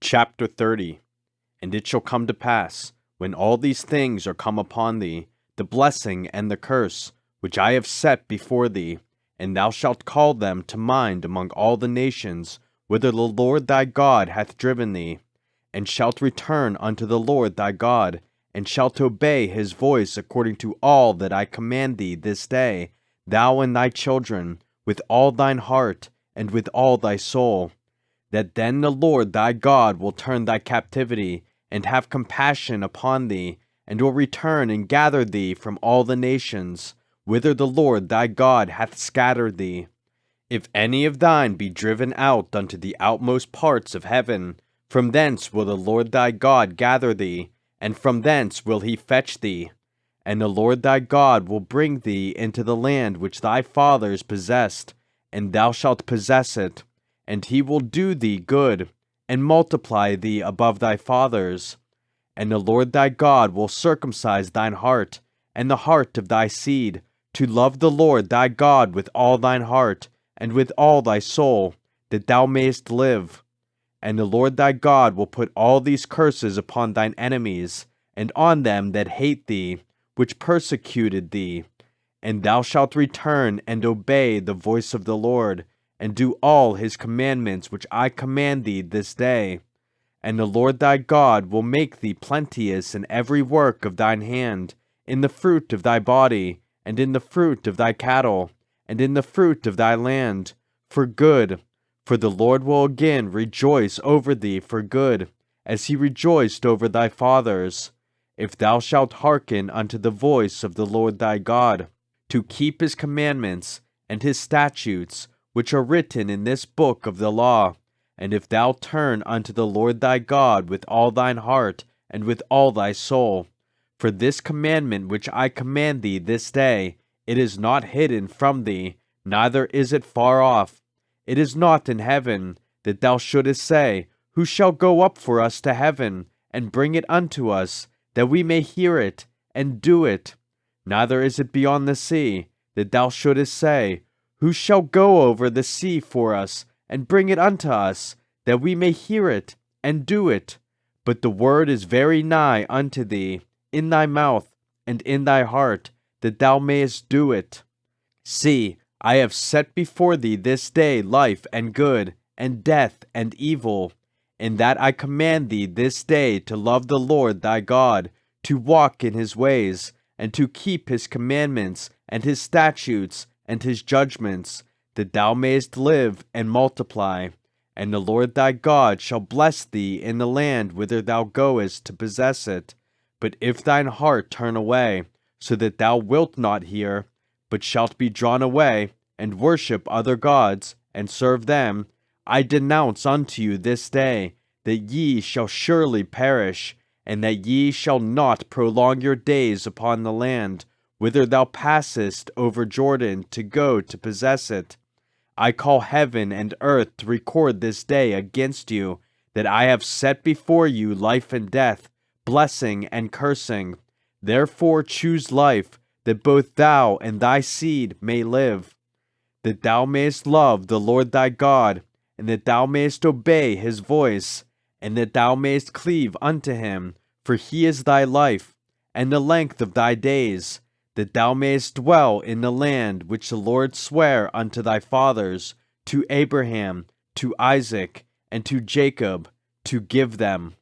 Chapter 30. And it shall come to pass, when all these things are come upon thee, the blessing and the curse, which I have set before thee, and thou shalt call them to mind among all the nations, whither the Lord thy God hath driven thee, and shalt return unto the Lord thy God, and shalt obey his voice according to all that I command thee this day, thou and thy children, with all thine heart, and with all thy soul. That then the Lord thy God will turn thy captivity, and have compassion upon thee, and will return and gather thee from all the nations, whither the Lord thy God hath scattered thee. If any of thine be driven out unto the outmost parts of heaven, from thence will the Lord thy God gather thee, and from thence will he fetch thee. And the Lord thy God will bring thee into the land which thy fathers possessed, and thou shalt possess it. And he will do thee good, and multiply thee above thy fathers. And the Lord thy God will circumcise thine heart, and the heart of thy seed, to love the Lord thy God with all thine heart, and with all thy soul, that thou mayest live. And the Lord thy God will put all these curses upon thine enemies, and on them that hate thee, which persecuted thee. And thou shalt return and obey the voice of the Lord, and do all his commandments which I command thee this day. And the Lord thy God will make thee plenteous in every work of thine hand, in the fruit of thy body, and in the fruit of thy cattle, and in the fruit of thy land, for good. For the Lord will again rejoice over thee for good, as he rejoiced over thy fathers, if thou shalt hearken unto the voice of the Lord thy God, to keep his commandments and his statutes, which are written in this book of the law. And if thou turn unto the Lord thy God with all thine heart, and with all thy soul. For this commandment which I command thee this day, it is not hidden from thee, neither is it far off. It is not in heaven, that thou shouldest say, Who shall go up for us to heaven, and bring it unto us, that we may hear it, and do it? Neither is it beyond the sea, that thou shouldest say, Who shall go over the sea for us, and bring it unto us, that we may hear it, and do it? But the word is very nigh unto thee, in thy mouth, and in thy heart, that thou mayest do it. See, I have set before thee this day life and good, and death and evil. In that I command thee this day to love the Lord thy God, to walk in his ways, and to keep his commandments, and his statutes, and his judgments, that thou mayest live and multiply. And the Lord thy God shall bless thee in the land whither thou goest to possess it. But if thine heart turn away, so that thou wilt not hear, but shalt be drawn away, and worship other gods, and serve them, I denounce unto you this day, that ye shall surely perish, and that ye shall not prolong your days upon the land, whither thou passest over Jordan to go to possess it. I call heaven and earth to record this day against you, that I have set before you life and death, blessing and cursing. Therefore choose life, that both thou and thy seed may live, that thou mayest love the Lord thy God, and that thou mayest obey his voice, and that thou mayest cleave unto him, for he is thy life, and the length of thy days, that thou mayest dwell in the land which the Lord sware unto thy fathers, to Abraham, to Isaac, and to Jacob, to give them.